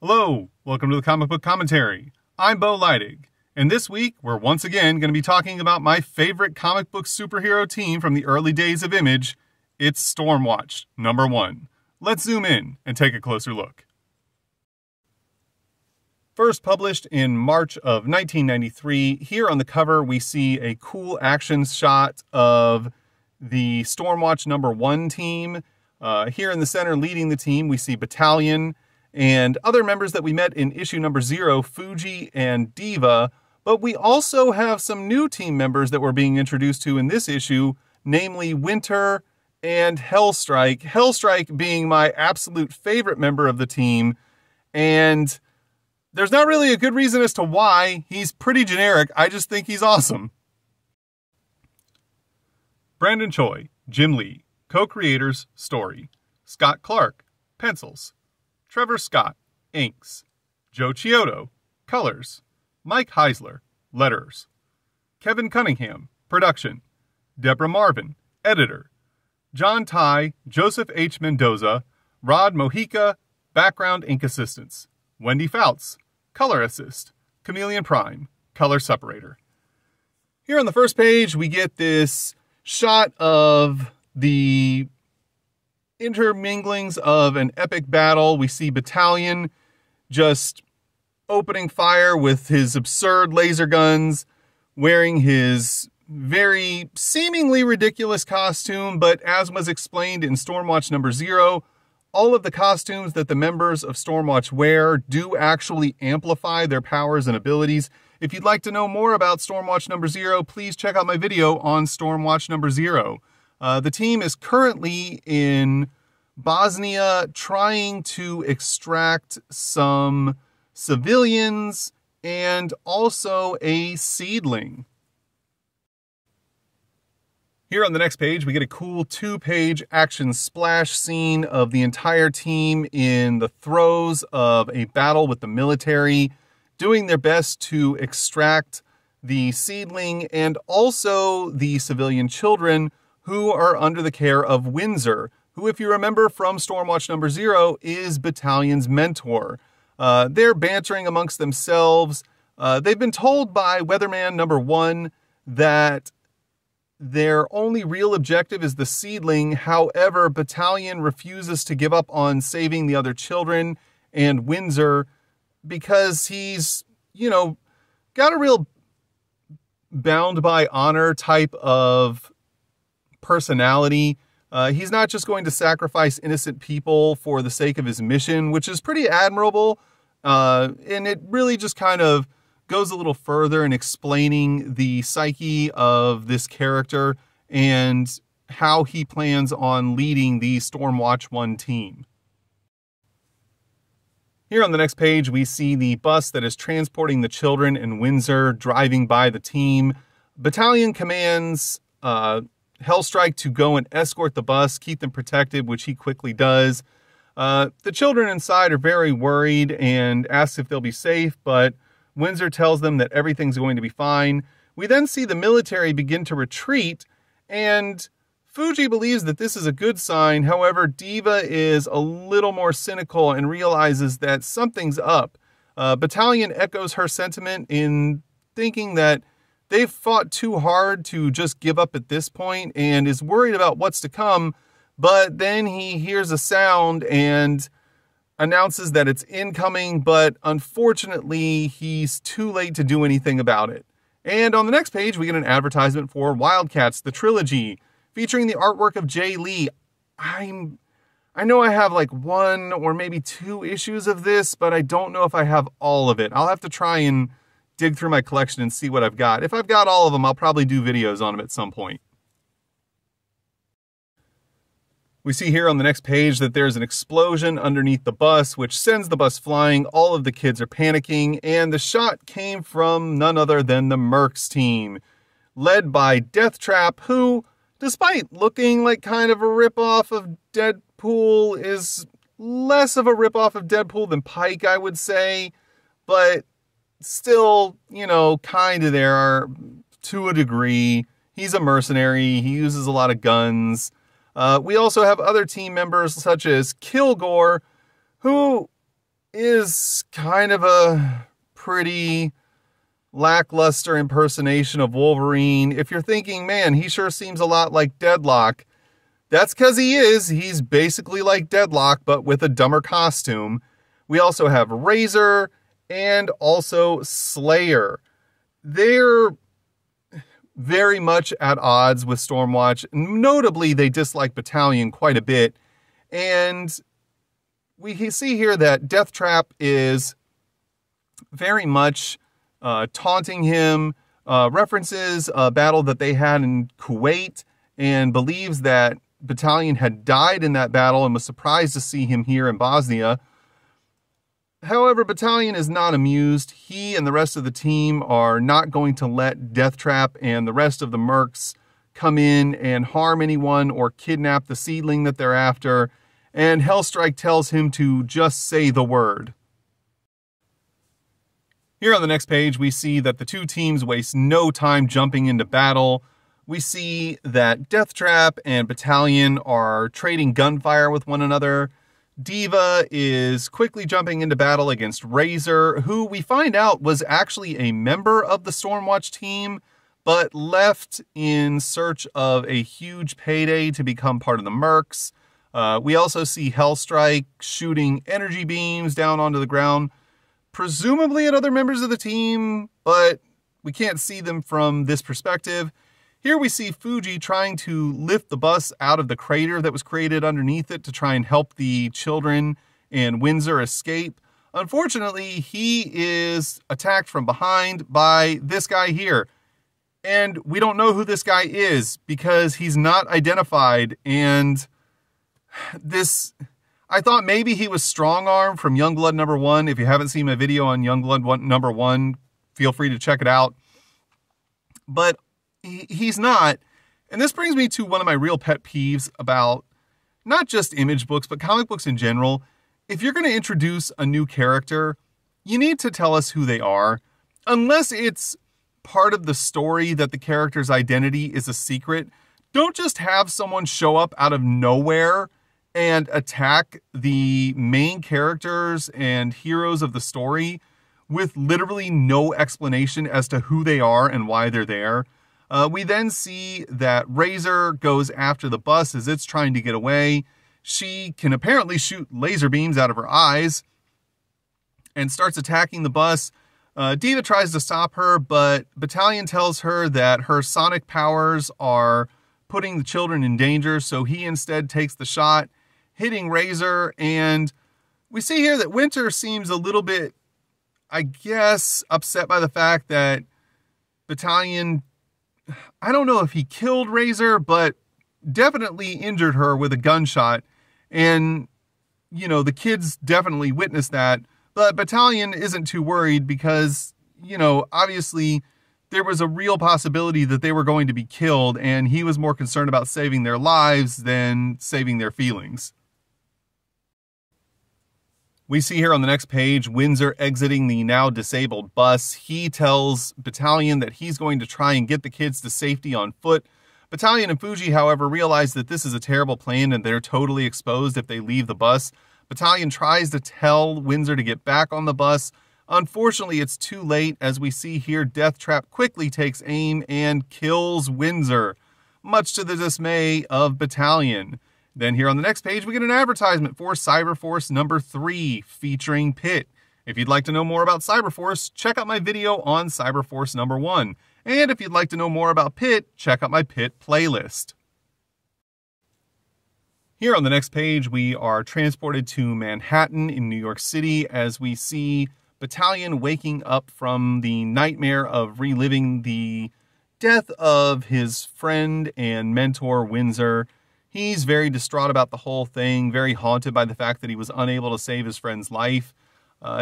Hello, welcome to the Comic Book Commentary. I'm Bo Leidig, and this week we're once again going to be talking about my favorite comic book superhero team from the early days of Image. It's Stormwatch, number 1. Let's zoom in and take a closer look. First published in March of 1993, here on the cover we see a cool action shot of the Stormwatch number 1 team. Here in the center leading the team we see Battalion and other members that we met in issue number 0, Fuji and Diva, but we also have some new team members that we're being introduced to in this issue, namely Winter and Hellstrike. Hellstrike being my absolute favorite member of the team, and there's not really a good reason as to why. He's pretty generic. I just think he's awesome. Brandon Choi, Jim Lee, co-creators, story. Scott Clark, pencils. Trevor Scott, inks. Joe Chiodo, colors. Mike Heisler, letters. Kevin Cunningham, production. Deborah Marvin, editor. John Ty, Joseph H. Mendoza, Rod Mojica, background ink assistants. Wendy Fouts, color assist. Chameleon Prime, color separator. Here on the first page, we get this shot of the interminglings of an epic battle. We see Battalion just opening fire with his absurd laser guns, wearing his very seemingly ridiculous costume, but as was explained in Stormwatch number 0, all of the costumes that the members of Stormwatch wear do actually amplify their powers and abilities. If you'd like to know more about Stormwatch number 0, please check out my video on Stormwatch number 0. The team is currently in Bosnia trying to extract some civilians and also a seedling. Here on the next page, we get a cool 2-page action splash scene of the entire team in the throes of a battle with the military, doing their best to extract the seedling and also the civilian children who are under the care of Windsor, who, if you remember from Stormwatch number 0, is Battalion's mentor. They're bantering amongst themselves. They've been told by Weatherman number 1 that their only real objective is the seedling. However, Battalion refuses to give up on saving the other children and Windsor because he's, got a real bound by honor type of personality. He's not just going to sacrifice innocent people for the sake of his mission, which is pretty admirable. And it really just kind of goes a little further in explaining the psyche of this character and how he plans on leading the Stormwatch 1 team. Here on the next page, we see the bus that is transporting the children and Windsor driving by the team. Battalion commands Hellstrike to go and escort the bus, keep them protected, which he quickly does. The children inside are very worried and ask if they'll be safe, but Windsor tells them that everything's going to be fine. We then see the military begin to retreat, and Fuji believes that this is a good sign. However, Diva is a little more cynical and realizes that something's up. Battalion echoes her sentiment in thinking that they've fought too hard to just give up at this point and is worried about what's to come, but then he hears a sound and announces that it's incoming, but unfortunately he's too late to do anything about it. And on the next page, we get an advertisement for Wildcats, the trilogy, featuring the artwork of Jay Lee. I know I have like 1 or maybe 2 issues of this, but I don't know if I have all of it. I'll have to try and dig through my collection and see what I've got. If I've got all of them, I'll probably do videos on them at some point. We see here on the next page that there's an explosion underneath the bus, which sends the bus flying. All of the kids are panicking, and the shot came from none other than the Mercs team, led by Deathtrap, who, despite looking like kind of a ripoff of Deadpool, is less of a ripoff of Deadpool than Pike, I would say, but still, kind of there to a degree. He's a mercenary. He uses a lot of guns. We also have other team members such as Kilgore, who is kind of a pretty lackluster impersonation of Wolverine. If you're thinking, man, he sure seems a lot like Deadlock, that's because he is. He's basically like Deadlock, but with a dumber costume. We also have Razor and also Slayer. They're very much at odds with Stormwatch. Notably, they dislike Battalion quite a bit. And we see here that Deathtrap is very much taunting him, references a battle that they had in Kuwait, and believes that Battalion had died in that battle and was surprised to see him here in Bosnia. However, Battalion is not amused. He and the rest of the team are not going to let Deathtrap and the rest of the mercs come in and harm anyone or kidnap the seedling that they're after, and Hellstrike tells him to just say the word. Here on the next page, we see that the two teams waste no time jumping into battle. We see that Deathtrap and Battalion are trading gunfire with one another. Diva is quickly jumping into battle against Razor, who we find out was actually a member of the Stormwatch team, but left in search of a huge payday to become part of the mercs. We also see Hellstrike shooting energy beams down onto the ground, presumably at other members of the team, but we can't see them from this perspective. Here we see Fuji trying to lift the bus out of the crater that was created underneath it to try and help the children and Windsor escape. Unfortunately, he is attacked from behind by this guy here. And we don't know who this guy is because he's not identified. And I thought maybe he was Strong Arm from Youngblood #1. If you haven't seen my video on Youngblood #1, feel free to check it out. But he's not. And this brings me to one of my real pet peeves about not just image books, but comic books in general. If you're going to introduce a new character, you need to tell us who they are. Unless it's part of the story that the character's identity is a secret, don't just have someone show up out of nowhere and attack the main characters and heroes of the story with literally no explanation as to who they are and why they're there. We then see that Razor goes after the bus as it's trying to get away. She can apparently shoot laser beams out of her eyes and starts attacking the bus. Diva tries to stop her, but Battalion tells her that her sonic powers are putting the children in danger, so he instead takes the shot, hitting Razor. And we see here that Winter seems a little bit, I guess, upset by the fact that Battalion, I don't know if he killed Razor, but definitely injured her with a gunshot. And, you know, the kids definitely witnessed that. But Battalion isn't too worried because, you know, obviously there was a real possibility that they were going to be killed, and he was more concerned about saving their lives than saving their feelings. We see here on the next page, Windsor exiting the now disabled bus. He tells Battalion that he's going to try and get the kids to safety on foot. Battalion and Fuji, however, realize that this is a terrible plan and they're totally exposed if they leave the bus. Battalion tries to tell Windsor to get back on the bus. Unfortunately, it's too late. As we see here, Deathtrap quickly takes aim and kills Windsor, much to the dismay of Battalion. Then here on the next page, we get an advertisement for Cyberforce #3 featuring Pitt. If you'd like to know more about Cyberforce, check out my video on Cyberforce #1. And if you'd like to know more about Pitt, check out my Pitt playlist. Here on the next page, we are transported to Manhattan in New York City as we see Battalion waking up from the nightmare of reliving the death of his friend and mentor, Windsor. He's very distraught about the whole thing, very haunted by the fact that he was unable to save his friend's life.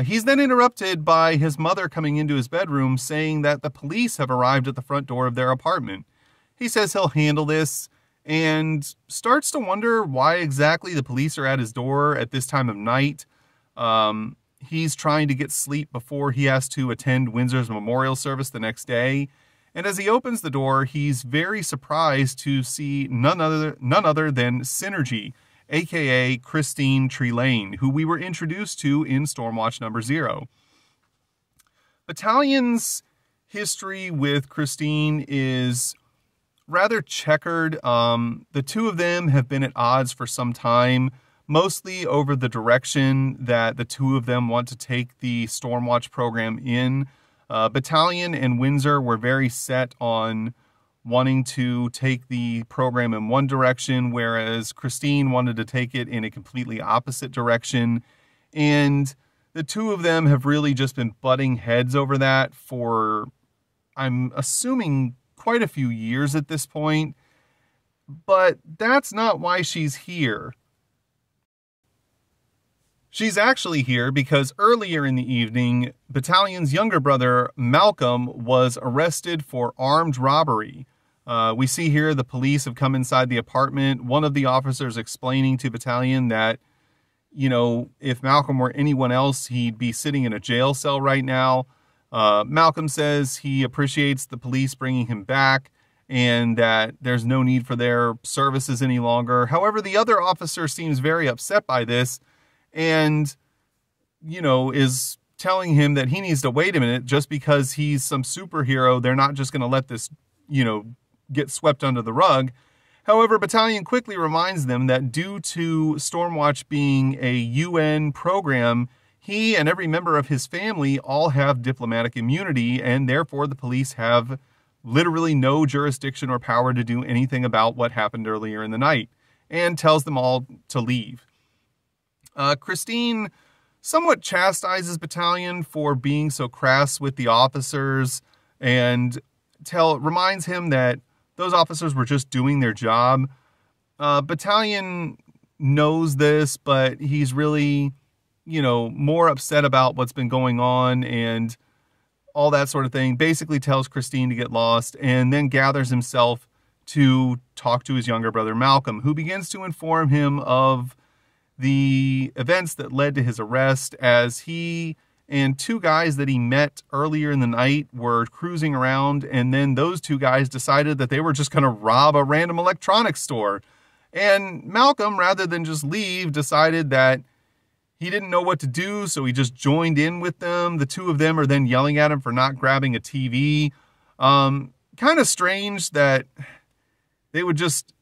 He's then interrupted by his mother coming into his bedroom saying that the police have arrived at the front door of their apartment. He says he'll handle this and starts to wonder why exactly the police are at his door at this time of night. He's trying to get sleep before he has to attend Windsor's memorial service the next day. And as he opens the door, he's very surprised to see none other than Synergy. aka Christine Trelane, who we were introduced to in Stormwatch number 0. Battalion's history with Christine is rather checkered. The two of them have been at odds for some time, mostly over the direction that the two of them want to take the Stormwatch program in. Battalion and Windsor were very set on wanting to take the program in one direction, whereas Christine wanted to take it in a completely opposite direction. And the two of them have really just been butting heads over that for, I'm assuming, quite a few years at this point. But that's not why she's here. She's actually here because earlier in the evening, Battalion's younger brother, Malcolm, was arrested for armed robbery. We see here the police have come inside the apartment. One of the officers explaining to Battalion that, you know, if Malcolm were anyone else, he'd be sitting in a jail cell right now. Malcolm says he appreciates the police bringing him back and that there's no need for their services any longer. However, the other officer seems very upset by this and, you know, is telling him that he needs to wait a minute. Just because he's some superhero, they're not just going to let this, you know, get swept under the rug. However, Battalion quickly reminds them that due to Stormwatch being a UN program, he and every member of his family all have diplomatic immunity, and therefore the police have literally no jurisdiction or power to do anything about what happened earlier in the night, and tells them all to leave. Christine somewhat chastises Battalion for being so crass with the officers and reminds him that those officers were just doing their job. Battalion knows this, but he's really, you know, more upset about what's been going on and all that sort of thing. Basically tells Christine to get lost and then gathers himself to talk to his younger brother, Malcolm, who begins to inform him of the events that led to his arrest, as he and two guys that he met earlier in the night were cruising around, and then those two guys decided that they were just going to rob a random electronics store. And Malcolm, rather than just leave, decided that he didn't know what to do, so he just joined in with them. The two of them are then yelling at him for not grabbing a TV. Kind of strange that they would just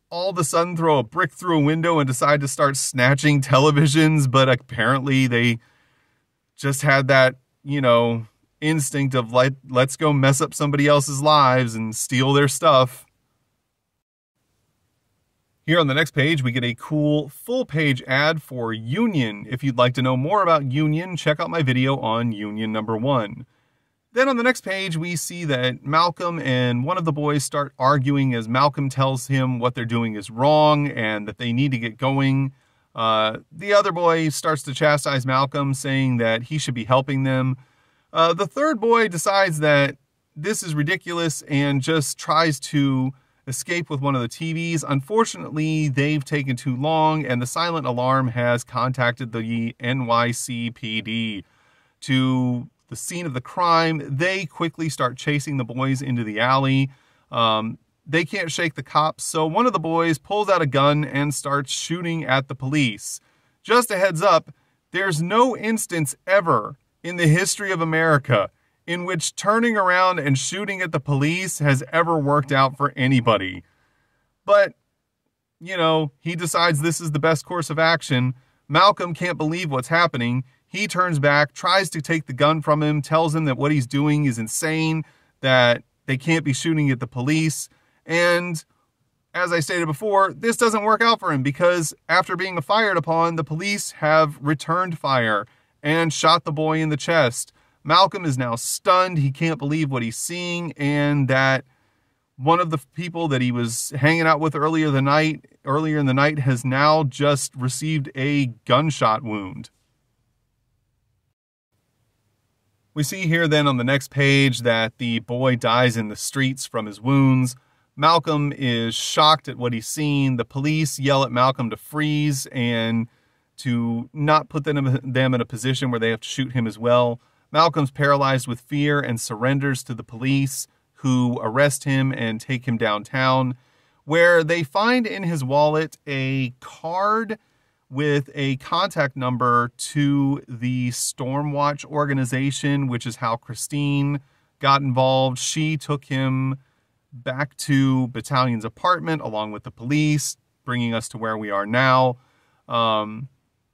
all of a sudden throw a brick through a window and decide to start snatching televisions, but apparently they just had that, you know, instinct of like, let's go mess up somebody else's lives and steal their stuff. Here on the next page, we get a cool full-page ad for Union. If you'd like to know more about Union, check out my video on Union number 1. Then on the next page, we see that Malcolm and one of the boys start arguing as Malcolm tells him what they're doing is wrong and that they need to get going. The other boy starts to chastise Malcolm, saying that he should be helping them. The third boy decides that this is ridiculous and just tries to escape with one of the TVs. Unfortunately, they've taken too long, and the silent alarm has contacted the NYCPD. To the scene of the crime, they quickly start chasing the boys into the alley. They can't shake the cops, so one of the boys pulls out a gun and starts shooting at the police. Just a heads up, there's no instance ever in the history of America in which turning around and shooting at the police has ever worked out for anybody. But, you know, he decides this is the best course of action. Malcolm can't believe what's happening. He turns back, tries to take the gun from him, tells him that what he's doing is insane, that they can't be shooting at the police. And as I stated before, this doesn't work out for him because after being fired upon, the police have returned fire and shot the boy in the chest. Malcolm is now stunned. He can't believe what he's seeing, and that one of the people that he was hanging out with earlier in the night has now just received a gunshot wound. We see here then on the next page that the boy dies in the streets from his wounds. Malcolm is shocked at what he's seen. The police yell at Malcolm to freeze and to not put them in a position where they have to shoot him as well. Malcolm's paralyzed with fear and surrenders to the police, who arrest him and take him downtown. where they find in his wallet a card with a contact number to the Stormwatch organization, which is how Christine got involved. She took him back to Battalion's apartment along with the police, bringing us to where we are now.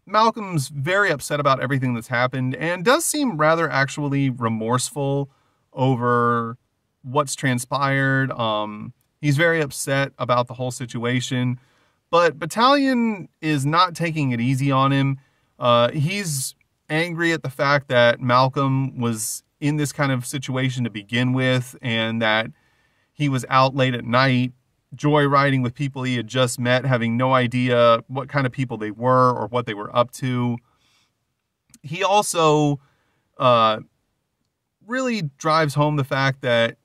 Malcolm's very upset about everything that's happened and does seem rather actually remorseful over what's transpired. He's very upset about the whole situation, but Battalion is not taking it easy on him. He's angry at the fact that Malcolm was in this kind of situation to begin with, and that he was out late at night, joyriding with people he had just met, having no idea what kind of people they were or what they were up to. He also really drives home the fact that,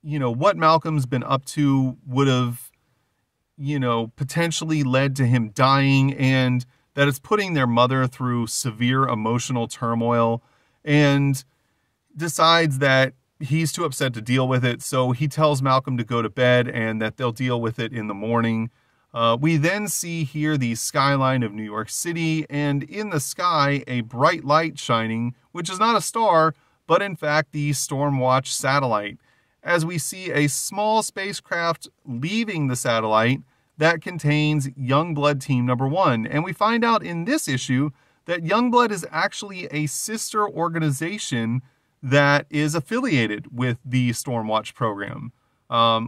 you know, what Malcolm's been up to would have, you know, potentially led to him dying, and that it's putting their mother through severe emotional turmoil, and decides that he's too upset to deal with it. So he tells Malcolm to go to bed and that they'll deal with it in the morning. We then see here the skyline of New York City, and in the sky, a bright light shining, which is not a star, but in fact the Stormwatch satellite, as we see a small spacecraft leaving the satellite that contains Youngblood Team Number 1. And we find out in this issue that Youngblood is actually a sister organization that is affiliated with the Stormwatch program,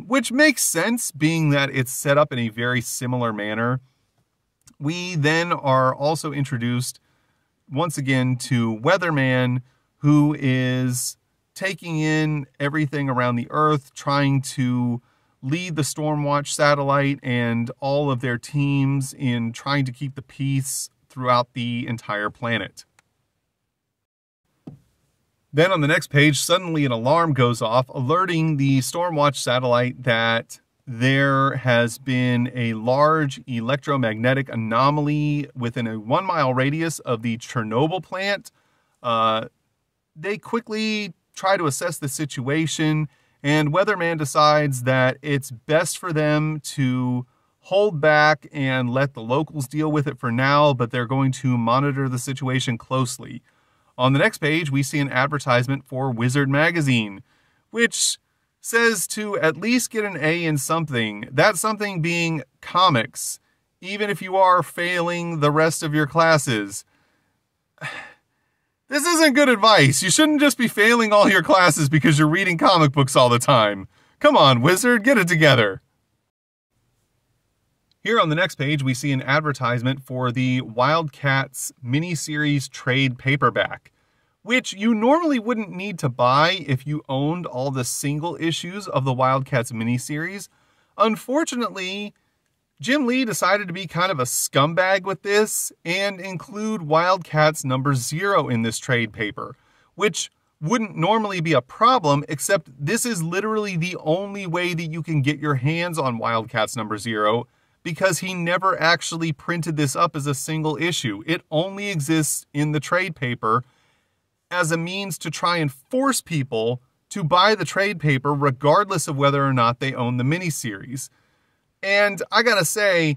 which makes sense, being that it's set up in a very similar manner. We then are also introduced once again to Weatherman, who is taking in everything around the Earth, trying to lead the Stormwatch satellite and all of their teams in trying to keep the peace throughout the entire planet. Then on the next page, suddenly an alarm goes off, alerting the Stormwatch satellite that there has been a large electromagnetic anomaly within a 1-mile radius of the Chernobyl plant. They quickly try to assess the situation, and Weatherman decides that it's best for them to hold back and let the locals deal with it for now, but they're going to monitor the situation closely. On the next page, we see an advertisement for Wizard Magazine, which says to at least get an A in something, that something being comics, even if you are failing the rest of your classes. This isn't good advice. You shouldn't just be failing all your classes because you're reading comic books all the time. Come on, Wizard, get it together. Here on the next page, we see an advertisement for the Wildcats miniseries trade paperback, which you normally wouldn't need to buy if you owned all the single issues of the Wildcats miniseries. Unfortunately, Jim Lee decided to be kind of a scumbag with this and include Wildcats number 0 in this trade paper, which wouldn't normally be a problem, except this is literally the only way that you can get your hands on Wildcats number 0, because he never actually printed this up as a single issue. It only exists in the trade paper as a means to try and force people to buy the trade paper regardless of whether or not they own the miniseries. And I gotta say,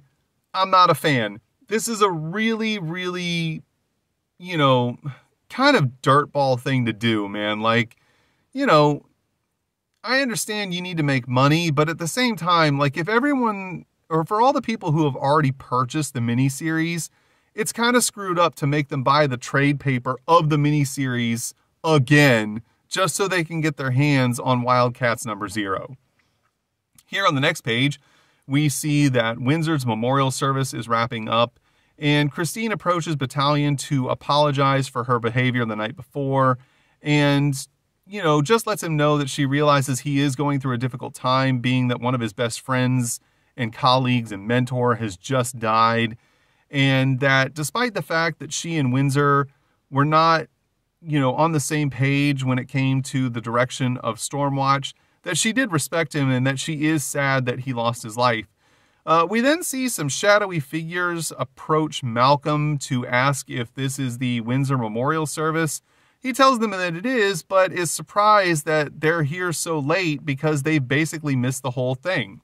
I'm not a fan. This is a really, really, you know, kind of dirtball thing to do, man. Like, you know, I understand you need to make money, but at the same time, like, if everyone, or for all the people who have already purchased the miniseries, it's kind of screwed up to make them buy the trade paper of the miniseries again, just so they can get their hands on Wildcats number 0. Here on the next page, we see that Windsor's memorial service is wrapping up, and Christine approaches Battalion to apologize for her behavior the night before, and, you know, just lets him know that she realizes he is going through a difficult time, being that one of his best friends and colleagues and mentor has just died, and that despite the fact that she and Windsor were not, you know, on the same page when it came to the direction of Stormwatch, that she did respect him and that she is sad that he lost his life. We then see some shadowy figures approach Malcolm to ask if this is the Windsor Memorial Service. He tells them that it is, but is surprised that they're here so late because they've basically missed the whole thing.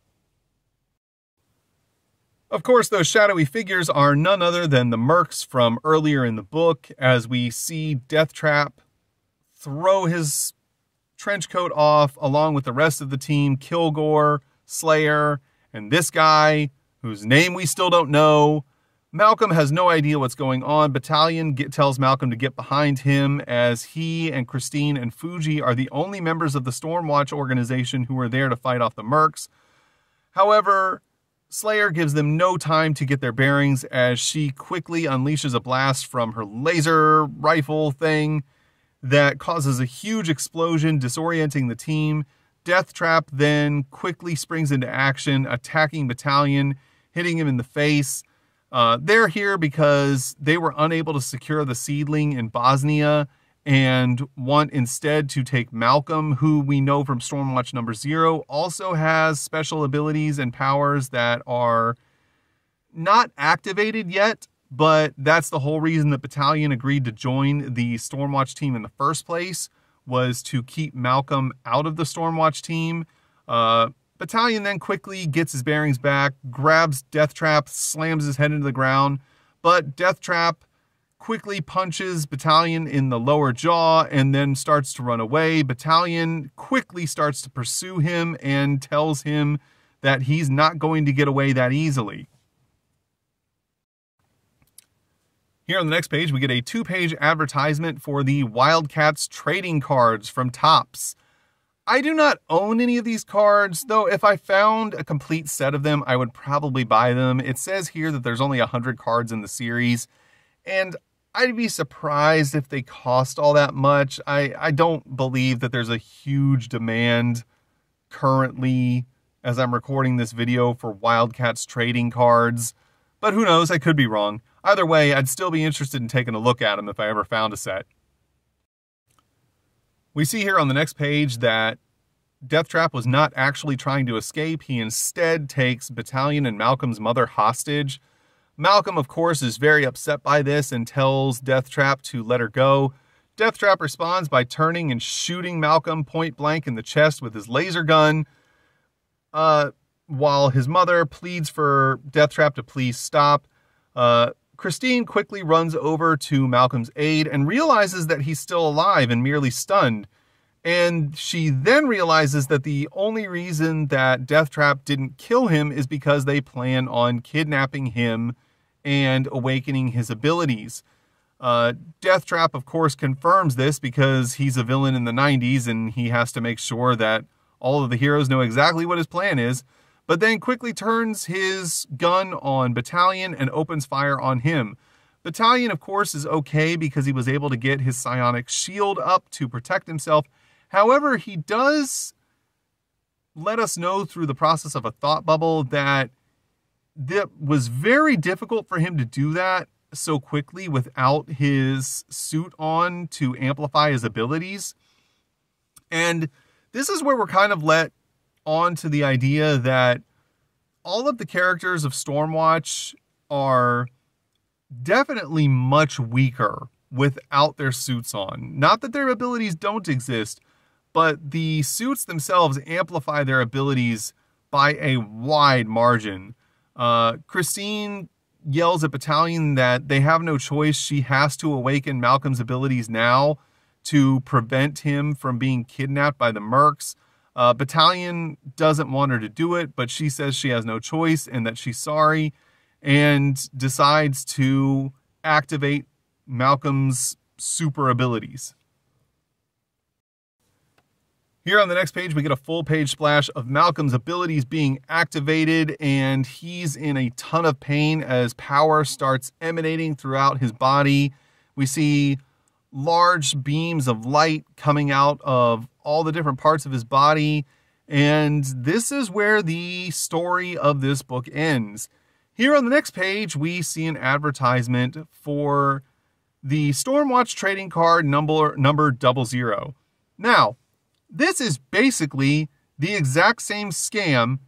Of course, those shadowy figures are none other than the mercs from earlier in the book, as we see Deathtrap throw his trench coat off along with the rest of the team, Kilgore, Slayer, and this guy, whose name we still don't know. Malcolm has no idea what's going on. Battalion tells Malcolm to get behind him, as he and Christine and Fuji are the only members of the Stormwatch organization who are there to fight off the mercs. However, Slayer gives them no time to get their bearings, as she quickly unleashes a blast from her laser rifle thing that causes a huge explosion, disorienting the team. Deathtrap then quickly springs into action, attacking Battalion, hitting him in the face. They're here because they were unable to secure the seedling in Bosnia and want instead to take Malcolm, who we know from Stormwatch number 0 also has special abilities and powers that are not activated yet, but that's the whole reason that Battalion agreed to join the Stormwatch team in the first place, was to keep Malcolm out of the Stormwatch team. Battalion then quickly gets his bearings back, grabs Deathtrap, slams his head into the ground, but Deathtrap quickly punches Battalion in the lower jaw and then starts to run away. Battalion quickly starts to pursue him and tells him that he's not going to get away that easily. Here on the next page, we get a 2-page advertisement for the Wildcats trading cards from Topps. I do not own any of these cards, though if I found a complete set of them, I would probably buy them. It says here that there's only 100 cards in the series, and I'd be surprised if they cost all that much. I don't believe that there's a huge demand currently, as I'm recording this video, for Wildcats trading cards, but who knows, I could be wrong. Either way, I'd still be interested in taking a look at them if I ever found a set. We see here on the next page that Deathtrap was not actually trying to escape. He instead takes Battalion and Malcolm's mother hostage. Malcolm, of course, is very upset by this and tells Deathtrap to let her go. Deathtrap responds by turning and shooting Malcolm point blank in the chest with his laser gun, while his mother pleads for Deathtrap to please stop. Christine quickly runs over to Malcolm's aid and realizes that he's still alive and merely stunned. And she then realizes that the only reason that Deathtrap didn't kill him is because they plan on kidnapping him and awakening his abilities. Deathtrap, of course, confirms this because he's a villain in the 90s and he has to make sure that all of the heroes know exactly what his plan is, but then quickly turns his gun on Battalion and opens fire on him. Battalion, of course, is okay because he was able to get his psionic shield up to protect himself. However, he does let us know through the process of a thought bubble that it was very difficult for him to do that so quickly without his suit on to amplify his abilities. And this is where we're kind of let on to the idea that all of the characters of Stormwatch are definitely much weaker without their suits on. Not that their abilities don't exist, but the suits themselves amplify their abilities by a wide margin. Christine yells at Battalion that they have no choice. She has to awaken Malcolm's abilities now to prevent him from being kidnapped by the mercs. Battalion doesn't want her to do it, but she says she has no choice and that she's sorry, and decides to activate Malcolm's super abilities. Here on the next page, we get a full page splash of Malcolm's abilities being activated, and he's in a ton of pain as power starts emanating throughout his body. We see large beams of light coming out of all the different parts of his body, and this is where the story of this book ends. Here on the next page, we see an advertisement for the Stormwatch trading card number 00. Now, this is basically the exact same scam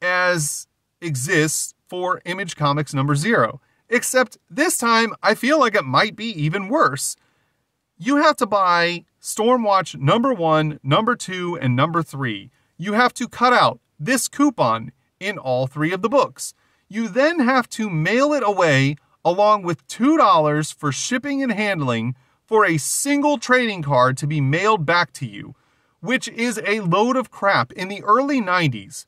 as exists for Image Comics number 0, except this time I feel like it might be even worse. You have to buy Stormwatch number 1, number 2, and number 3. You have to cut out this coupon in all 3 of the books. You then have to mail it away along with $2 for shipping and handling for a single trading card to be mailed back to you, which is a load of crap. In the early 90s,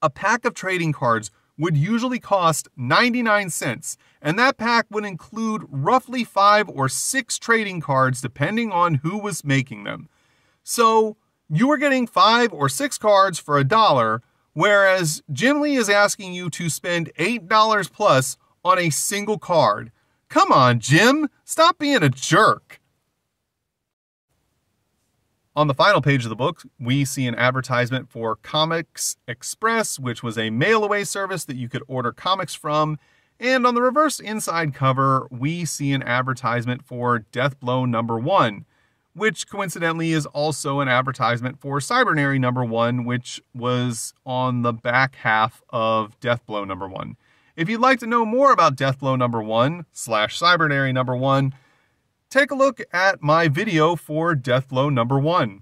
a pack of trading cards would usually cost 99 cents, and that pack would include roughly 5 or 6 trading cards depending on who was making them. So you were getting 5 or 6 cards for $1, whereas Jim Lee is asking you to spend $8 plus on a single card. Come on, Jim, stop being a jerk. On the final page of the book, we see an advertisement for Comics Express, which was a mail-away service that you could order comics from. And on the reverse inside cover, we see an advertisement for Death Blow #1, which coincidentally is also an advertisement for Cybernary #1, which was on the back half of Death Blow #1. If you'd like to know more about Death Blow #1 / Cybernary #1, take a look at my video for Death Blow #1.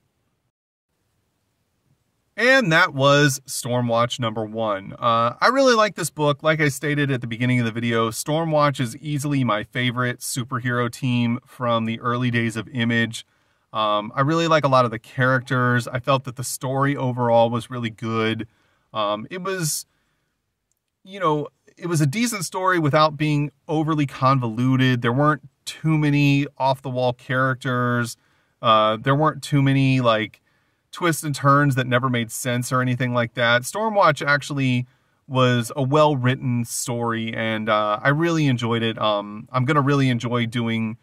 And that was Stormwatch #1. I really like this book. Like I stated at the beginning of the video, Stormwatch is easily my favorite superhero team from the early days of Image. I really like a lot of the characters. I felt that the story overall was really good. It was a decent story without being overly convoluted. There weren't too many off-the-wall characters. There weren't too many, twists and turns that never made sense or anything like that. Stormwatch actually was a well-written story, and I really enjoyed it. I'm going to really enjoy doing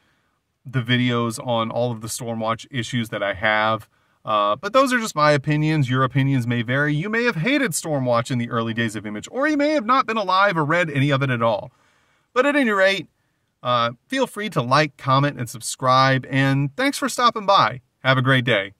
the videos on all of the Stormwatch issues that I have. But those are just my opinions. Your opinions may vary. You may have hated Stormwatch in the early days of Image, or you may have not been alive or read any of it at all. But at any rate, feel free to like, comment, and subscribe, and thanks for stopping by. Have a great day.